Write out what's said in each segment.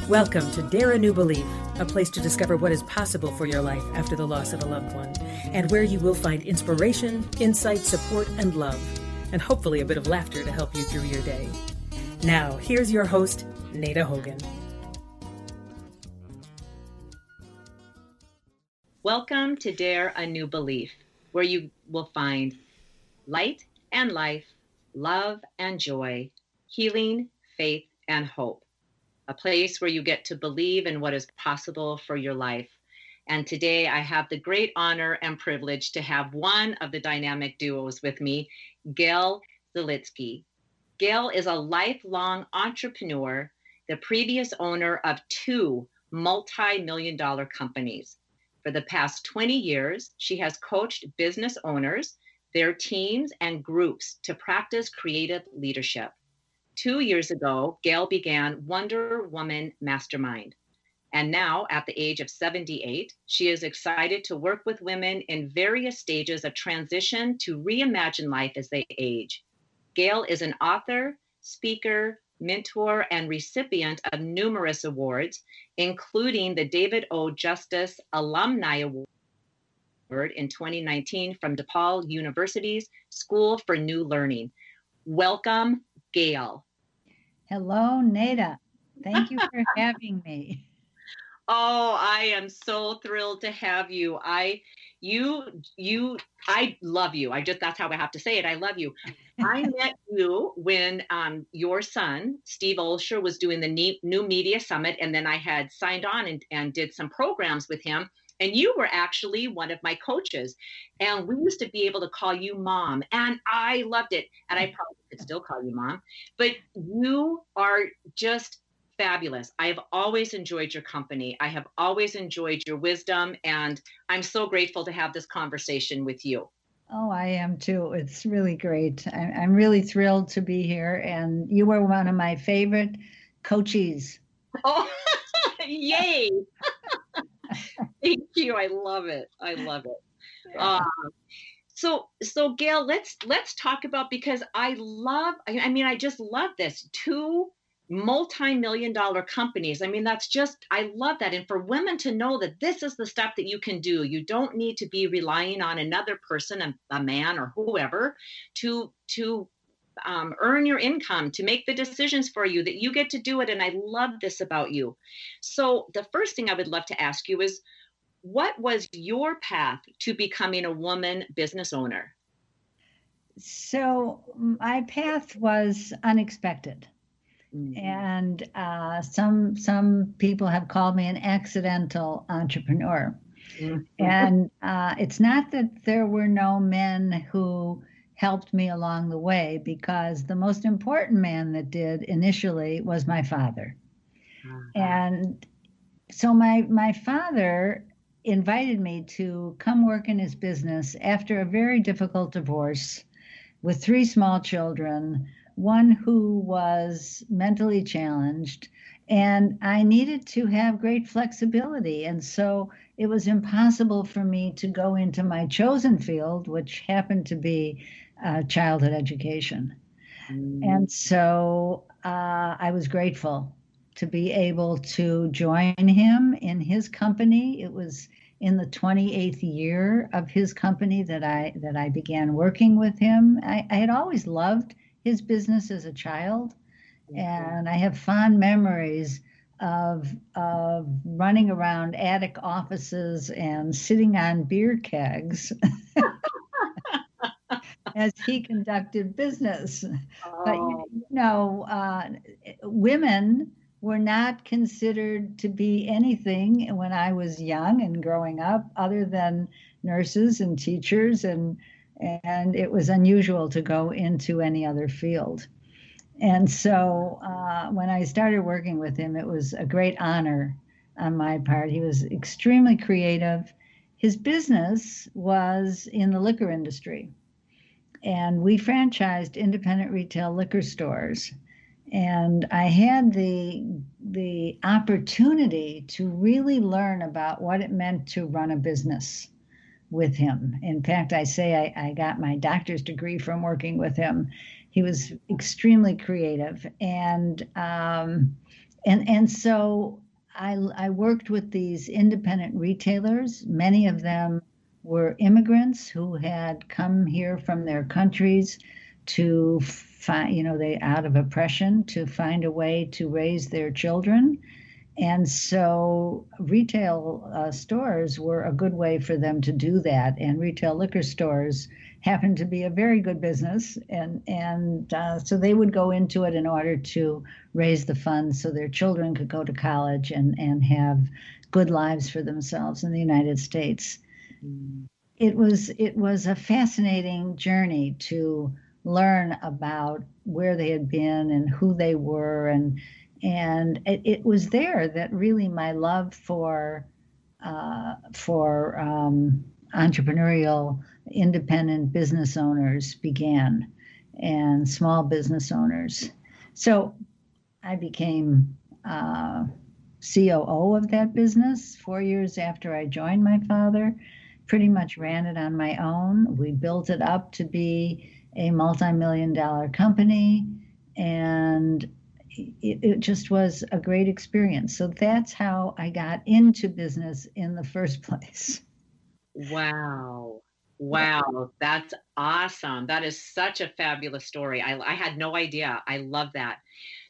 Welcome to Dare a New Belief, a place to discover what is possible for your life after the loss of a loved one, and where you will find inspiration, insight, support, and love, and hopefully a bit of laughter to help you through your day. Now, here's your host, Nada Hogan. Welcome to Dare a New Belief, where you will find light and life, love and joy, healing, faith, and hope. A place where you get to believe in what is possible for your life. And today I have the great honor and privilege to have one of the dynamic duos with me, Gail Zelitzky. Gail is a lifelong entrepreneur, the previous owner of 2 multi-million-dollar companies. For the past 20 years, she has coached business owners, their teams, and groups to practice creative leadership. 2 years ago, Gail began Wonder Women Mastermind. And now, at the age of 78, she is excited to work with women in various stages of transition to reimagine life as they age. Gail is an author, speaker, mentor, and recipient of numerous awards, including the David O. Justice Alumni Award in 2019 from DePaul University's School for New Learning. Welcome, Gail. Hello, Nada. Thank you for having me. Oh, I am so thrilled to have you. I love you. That's how I have to say it. I love you. I met you when your son, Steve Olsher, was doing the New Media Summit, and then I had signed on and did some programs with him. And you were actually one of my coaches. And we used to be able to call you Mom. And I loved it. And I probably could still call you Mom. But you are just fabulous. I have always enjoyed your company. I have always enjoyed your wisdom. And I'm so grateful to have this conversation with you. Oh, I am too. It's really great. I'm really thrilled to be here. And you were one of my favorite coaches. Oh, yay. Thank you. I love it. I love it. Yeah. So Gail, let's talk about, because I just love this. 2 multi-million-dollar companies. I love that. And for women to know that this is the stuff that you can do. You don't need to be relying on another person, a man or whoever, to earn your income, to make the decisions for you, that you get to do it. And I love this about you. So the first thing I would love to ask you is, what was your path to becoming a woman business owner? So my path was unexpected. Mm-hmm. And some people have called me an accidental entrepreneur. Mm-hmm. And it's not that there were no men who helped me along the way, because the most important man that did initially was my father. Uh-huh. And so my father invited me to come work in his business after a very difficult divorce with 3 small children, one who was mentally challenged, and I needed to have great flexibility. And so it was impossible for me to go into my chosen field, which happened to be childhood education. And so I was grateful to be able to join him in his company. It was in the 28th year of his company that I began working with him. I had always loved his business as a child, and I have fond memories of running around attic offices and sitting on beer kegs as he conducted business. Oh. But women were not considered to be anything when I was young and growing up, other than nurses and teachers, and it was unusual to go into any other field. And so when I started working with him, it was a great honor on my part. He was extremely creative. His business was in the liquor industry, and we franchised independent retail liquor stores. And I had the opportunity to really learn about what it meant to run a business with him. In fact, I say I got my doctor's degree from working with him. He was extremely creative. And And so I worked with these independent retailers. Many of them were immigrants who had come here from their countries to find, they out of oppression, to find a way to raise their children. And so retail stores were a good way for them to do that. And retail liquor stores happened to be a very good business. And so they would go into it in order to raise the funds so their children could go to college and have good lives for themselves in the United States. Mm. It was a fascinating journey to learn about where they had been and who they were, and it was there that really my love for entrepreneurial independent business owners began, and small business owners. So I became COO of that business 4 years after I joined my father. Pretty much ran it on my own. We built it up to be a multi-million-dollar company, and it just was a great experience. So that's how I got into business in the first place. Wow. Wow. That's awesome. That is such a fabulous story. I had no idea. I love that.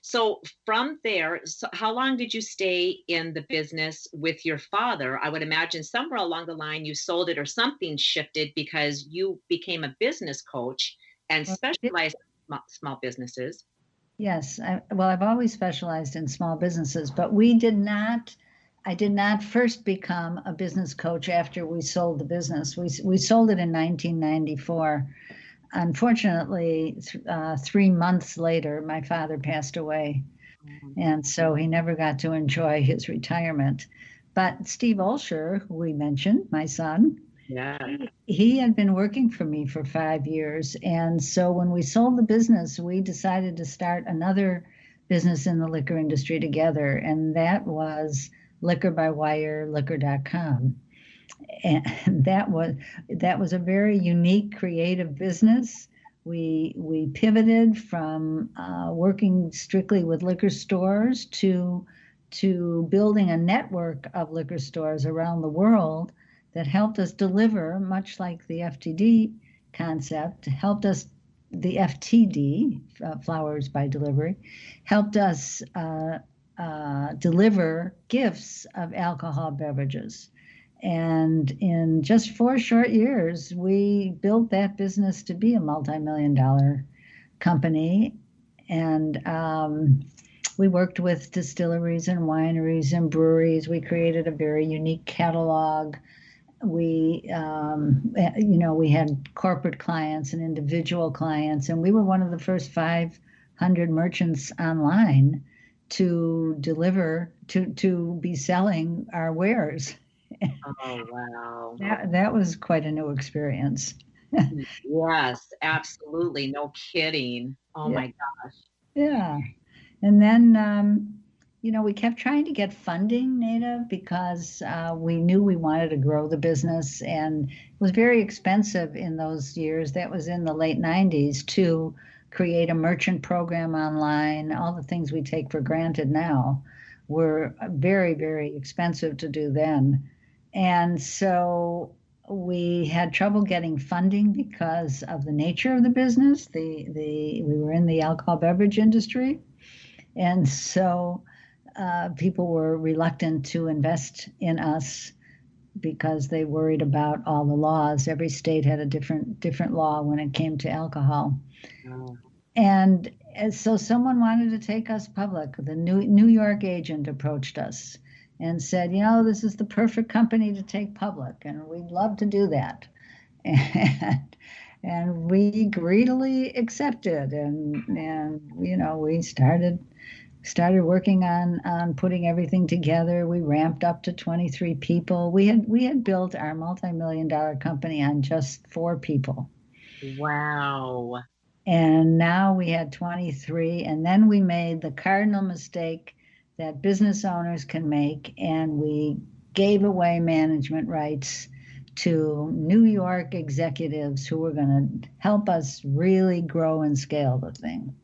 So from there, how long did you stay in the business with your father? I would imagine somewhere along the line you sold it or something shifted because you became a business coach and specialized in small businesses. Yes. I've always specialized in small businesses, but I did not first become a business coach after we sold the business. We sold it in 1994. Unfortunately, 3 months later, my father passed away. And so he never got to enjoy his retirement. But Steve Olsher, who we mentioned, my son, he had been working for me for 5 years. And so when we sold the business, we decided to start another business in the liquor industry together. And that was Liquor by Wire, liquor.com. And that was a very unique, creative business. We pivoted from working strictly with liquor stores to building a network of liquor stores around the world that helped us deliver, much like the FTD concept, helped us, the FTD, Flowers by Delivery, helped us deliver gifts of alcohol beverages. And in just 4 short years, we built that business to be a multi-million-dollar company. And we worked with distilleries and wineries and breweries. We created a very unique catalog. We had corporate clients and individual clients, and we were one of the first 500 merchants online to deliver, to be selling our wares. Oh, wow. That was quite a new experience. Yes, absolutely. No kidding. Oh, my gosh. Yeah. And then, we kept trying to get funding, Nada, because we knew we wanted to grow the business. And it was very expensive in those years. That was in the late 90s to create a merchant program online. All the things we take for granted now were very, very expensive to do then. And so we had trouble getting funding because of the nature of the business. We were in the alcohol beverage industry. And so people were reluctant to invest in us because they worried about all the laws. Every state had a different law when it came to alcohol. Oh. And so someone wanted to take us public. The New York agent approached us and said, this is the perfect company to take public, and we'd love to do that. And we greedily accepted, and we started working on putting everything together. We ramped up to 23 people. We had built our multi-million-dollar company on just 4 people. Wow. And now we had 23, and then we made the cardinal mistake that business owners can make, and we gave away management rights to New York executives who were going to help us really grow and scale the thing.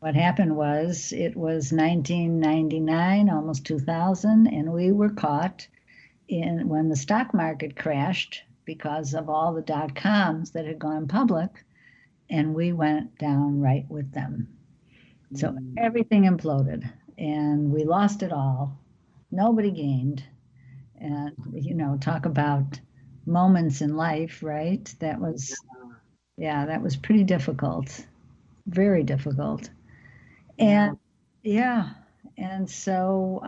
What happened was it was 1999, almost 2000, and we were caught in when the stock market crashed because of all the dot-coms that had gone public, and we went down right with them. So everything imploded, and we lost it all. Nobody gained. And, talk about moments in life, right? That was pretty difficult, very difficult. And and so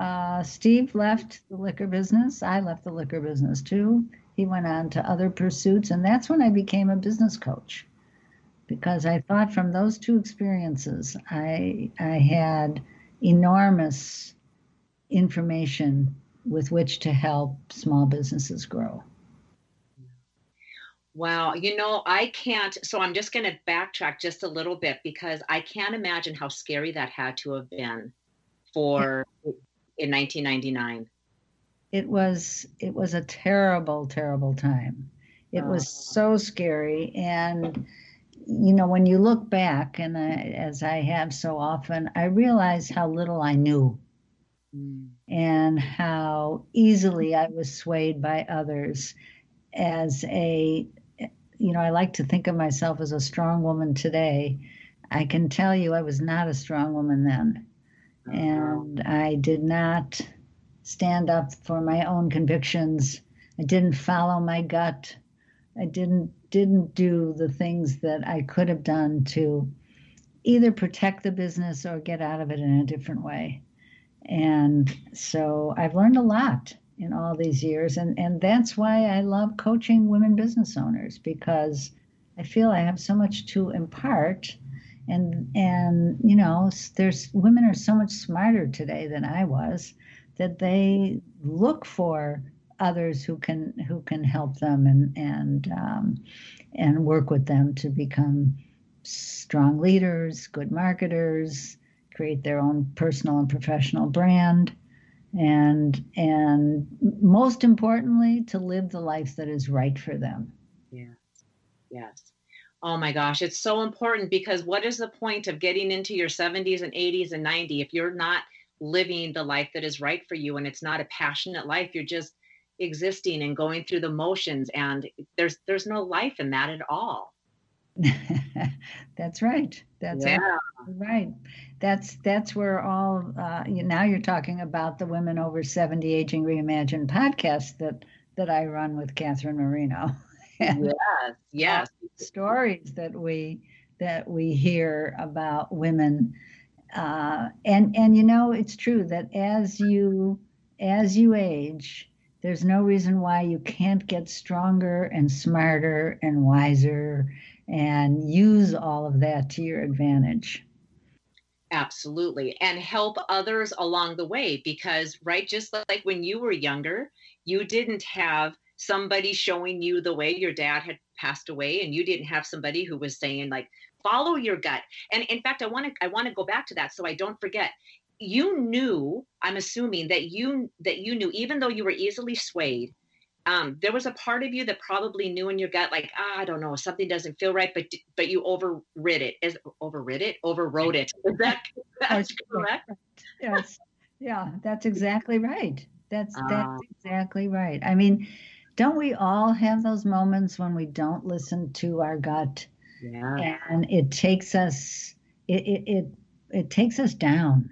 Steve left the liquor business. I left the liquor business too. He went on to other pursuits, and that's when I became a business coach, because I thought from those two experiences, I had enormous information with which to help small businesses grow. Wow. I can't, so I'm just going to backtrack just a little bit, because I can't imagine how scary that had to have been in 1999. It was a terrible, terrible time. It was so scary. And, when you look back, and as I have so often, I realize how little I knew and how easily I was swayed by others. I like to think of myself as a strong woman today. I can tell you I was not a strong woman then. And I did not stand up for my own convictions. I didn't follow my gut. I didn't do the things that I could have done to either protect the business or get out of it in a different way. And so I've learned a lot in all these years. And that's why I love coaching women business owners, because I feel I have so much to impart. And there's women are so much smarter today than I was, that they look for others who can help them and work with them to become strong leaders, good marketers, create their own personal and professional brand, and most importantly, to live the life that is right for them. Yes. Oh my gosh, it's so important, because what is the point of getting into your 70s and 80s and 90s if you're not living the life that is right for you, and it's not a passionate life? You're just existing and going through the motions, and there's no life in that at all. That's right. That's right. That's where all now you're talking about the Women Over 70 Aging Reimagine podcast that I run with Catherine Marino. Yes. Stories that we hear about women, and it's true that as you age, there's no reason why you can't get stronger and smarter and wiser and use all of that to your advantage. Absolutely. And help others along the way, because, right, just like when you were younger, you didn't have somebody showing you the way. Your dad had passed away, and you didn't have somebody who was saying, like, follow your gut. And in fact, I want to go back to that so I don't forget. You knew, I'm assuming that you knew, even though you were easily swayed, there was a part of you that probably knew in your gut, like, I don't know, something doesn't feel right, but you overrode it. Is that's correct? Yes. Yeah, that's exactly right. That's exactly right. I mean, don't we all have those moments when we don't listen to our gut? Yeah. And it takes us it takes us down.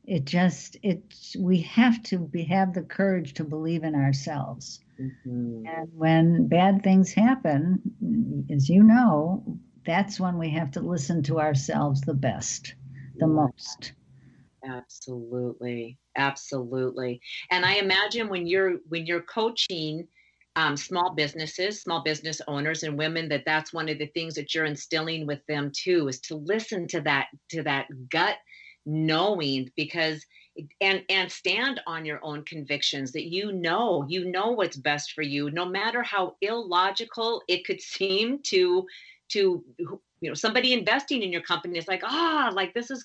We have to have the courage to believe in ourselves. Mm-hmm. And when bad things happen, as you know, that's when we have to listen to ourselves the best, the most. Absolutely. And I imagine when you're coaching small business owners and women, that's one of the things that you're instilling with them too, is to listen to that gut knowing, because and stand on your own convictions, that you know what's best for you, no matter how illogical it could seem to somebody investing in your company is like, like, this is